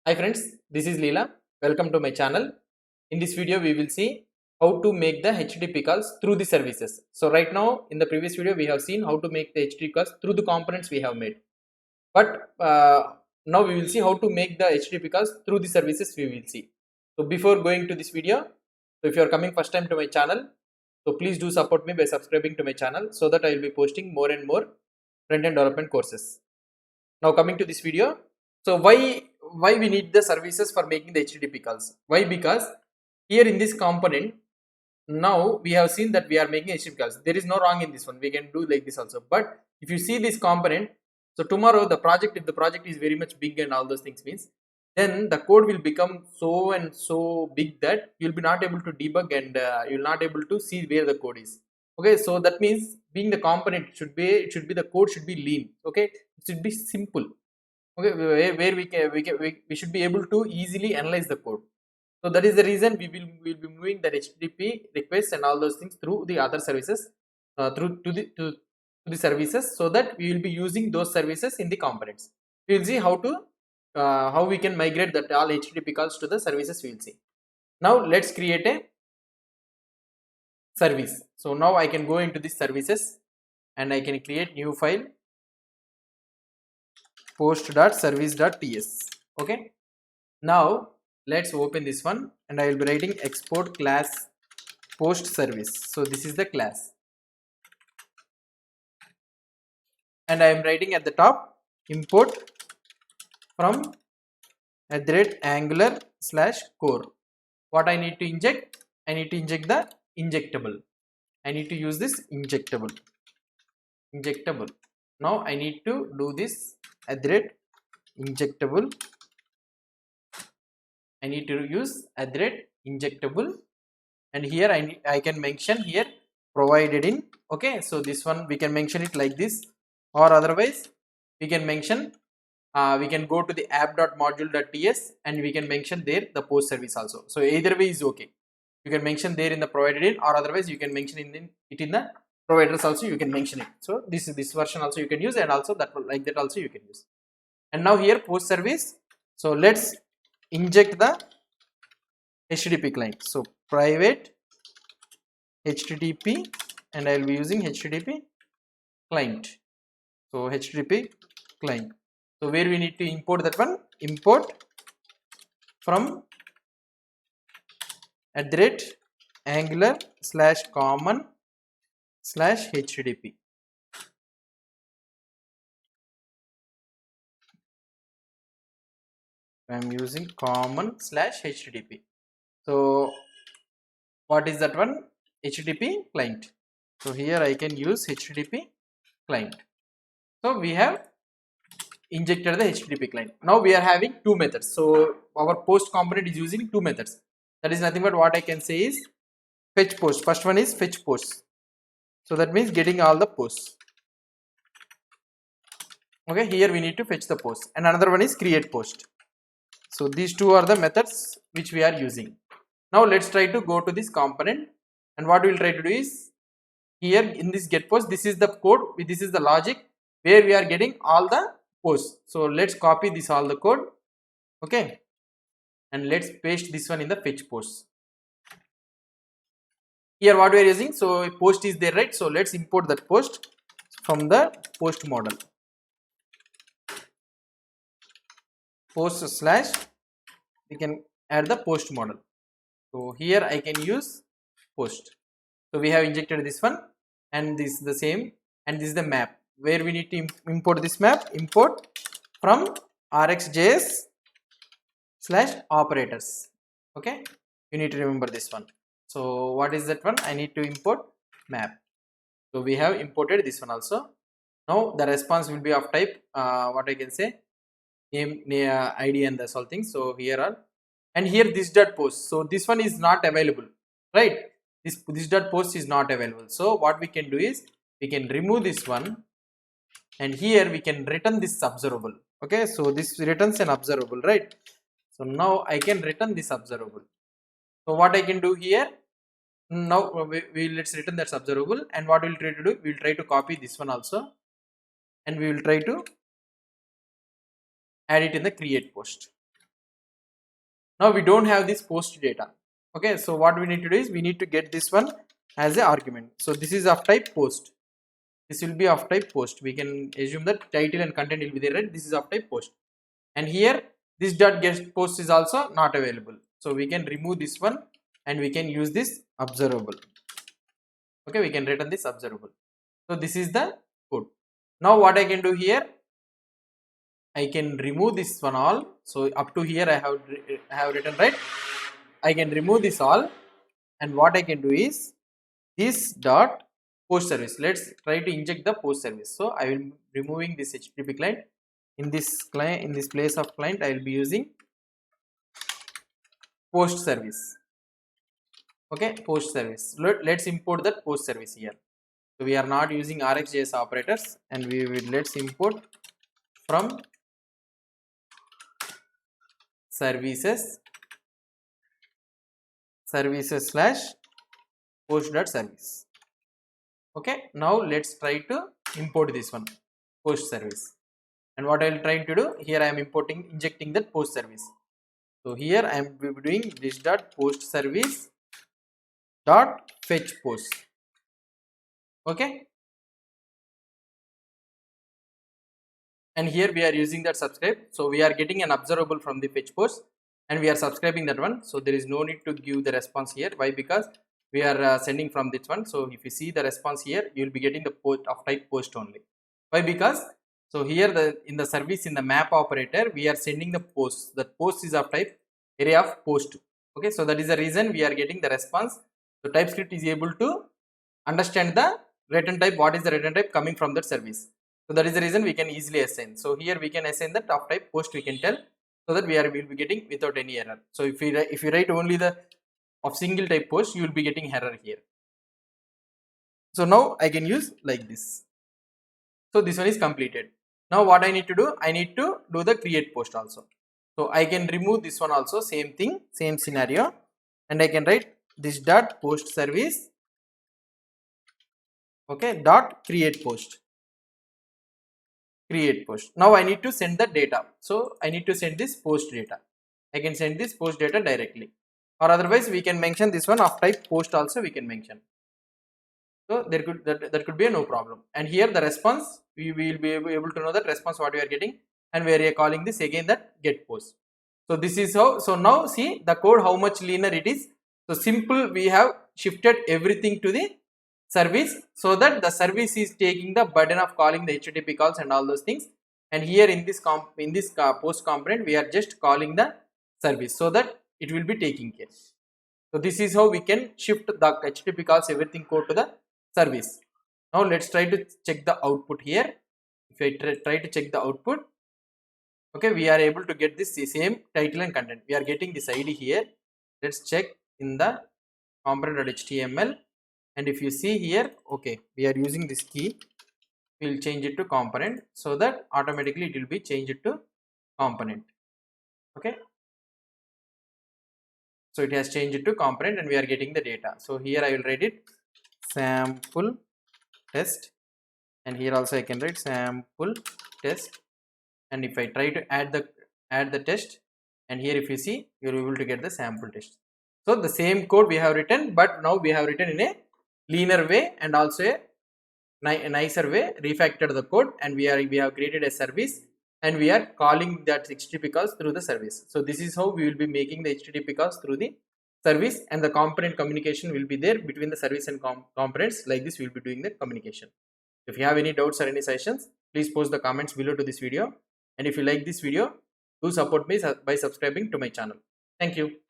Hi friends, this is Leela. Welcome to my channel. In this video, we will see how to make the HTTP calls through the services. So right now, in the previous video, we have seen how to make the HTTP calls through the components we have made. But now we will see how to make the HTTP calls through the services we will see. So before going to this video, so if you are coming first time to my channel, so please do support me by subscribing to my channel so that I will be posting more and more front-end development courses. Now coming to this video, so why we need the services for making the HTTP calls? Why? Because here in this component, now we have seen that we are making HTTP calls. There is no wrong in this one. We can do like this also. But if you see this component, so tomorrow the project, if the project is very much big and all those things means, then the code will become so and so big that you'll be not able to debug and you'll not able to see where the code is. Okay, so that means being the component it should be the code should be lean. Okay, it should be simple. Okay, where we should be able to easily analyze the code. So that is the reason we will be moving the HTTP requests and all those things through the other services, through to the services, so that we will be using those services in the components. We will see how we can migrate that all HTTP calls to the services. We will see. Now let's create a service. So now I can go into these services and I can create new file post.service.ts. Okay. Now let's open this one and I will be writing export class post service. So this is the class and I am writing at the top import from @angular /core. What I need to inject? I need to inject the injectable. I need to use this injectable. Now I need to do this @injectable. I need to use @injectable, and here I can mention here provided in. Okay, so this one we can mention it like this, or otherwise we can mention we can go to the app.module.ts and we can mention there the post service also. So either way is okay. You can mention there in the provided in, or otherwise you can mention it in the providers also. You can mention it. So this version also you can use, and also that like that also you can use. And now here post service. So let's inject the HTTP client. So private HTTP, and I will be using HTTP client. So HTTP client. So where we need to import that one, import from @angular /common/HTTP. I am using common/HTTP. So what is that one? HTTP client. So here I can use HTTP client. So we have injected the HTTP client. Now we are having two methods. So our post component is using two methods. That is nothing but what I can say is fetch post. First one is fetch post. So that means getting all the posts. Okay, here we need to fetch the post, and another one is create post. So these two are the methods which we are using. Now let's try to go to this component, and what we will try to do is here in this get post, this is the code, this is the logic where we are getting all the posts. So let's copy this all the code. Okay, and let's paste this one in the fetch post. Here what we are using, so a post is there, right? So let's import that post from the post model. Post slash, we can add the post model. So here I can use post. So we have injected this one, and this is the same, and this is the map where we need to import this map. Import from rxjs/operators. Okay, you need to remember this one. So what is that one? I need to import map. So we have imported this one also. Now the response will be of type what I can say, name, ID, and that's all things. So here are, and here this dot post. So this one is not available, right? This dot post is not available. So what we can do is we can remove this one, and here we can return this observable. Okay, so this returns an observable, right? So now I can return this observable. So what I can do here, now let's return that observable, and what we'll try to do, we'll try to copy this one also, and we will try to add it in the create post. Now we don't have this post data. Okay, so what we need to do is we need to get this one as an argument. So this is of type post. This will be of type post. We can assume that title and content will be there, right? This is of type post. And here this dot get post is also not available. So we can remove this one and we can use this observable. Okay, we can return this observable. So this is the code. Now what I can do here, I can remove this one all. So up to here I have written, right? I can remove this all, and what I can do is this dot post service. Let's try to inject the post service. So I will be removing this HTTP client. In this client, in this place of client, I will be using post service. Okay, post service. Let's import that post service here. So we are not using RxJS operators, and we will let's import from services slash post.service. Okay, now let's try to import this one, post service. And what I will try to do here, I am injecting that post service. So here I am doing this dot post service dot fetch post. Okay, and here we are using that subscribe. So we are getting an observable from the fetch post, and we are subscribing that one. So there is no need to give the response here. Why? Because we are sending from this one. So if you see the response here, you will be getting the post of type post only. Why? Because so here in the service, in the map operator, we are sending the post. That post is of type array of post. Okay, so that is the reason we are getting the response. So TypeScript is able to understand the return type, what is the return type coming from that service. So that is the reason we can easily assign. So here we can assign the of type post, we can tell, so that will be getting without any error. So if you write only the of single type post, you will be getting error here. So now I can use like this. So this one is completed. Now what I need to do, I need to do the create post also. So I can remove this one also, same thing, same scenario, and I can write this dot post service, okay, dot create post. Now I need to send the data. So I need to send this post data. I can send this post data directly, or otherwise we can mention this one of type post also, we can mention. So there could that could be a no problem. And here the response, we will be able to know that response what we are getting, and we are calling this again that get post. So this is how. So now see the code how much linear it is. So simple, we have shifted everything to the service, so that the service is taking the burden of calling the HTTP calls and all those things. And here in this post component, we are just calling the service, so that it will be taking care. So this is how we can shift the HTTP calls, everything code to the service. Now let's try to check the output here. If I try to check the output, okay, we are able to get this same title and content. We are getting this ID here. Let's check in the component.html. And if you see here, okay, we are using this key, we will change it to component, so that automatically it will be changed to component. Okay, so it has changed it to component, and we are getting the data. So here I will write it sample test, and here also I can write sample test. And if I try to add the test, and here if you see, you are able to get the sample test. So the same code we have written, but now we have written in a linear way and also a nicer way, refactored the code, and we have created a service, and we are calling that HTTP calls through the service. So this is how we will be making the HTTP calls through the service, and the component communication will be there between the service and components. Like this we will be doing the communication. If you have any doubts or any suggestions, please post the comments below to this video. And if you like this video, do support me by subscribing to my channel. Thank you.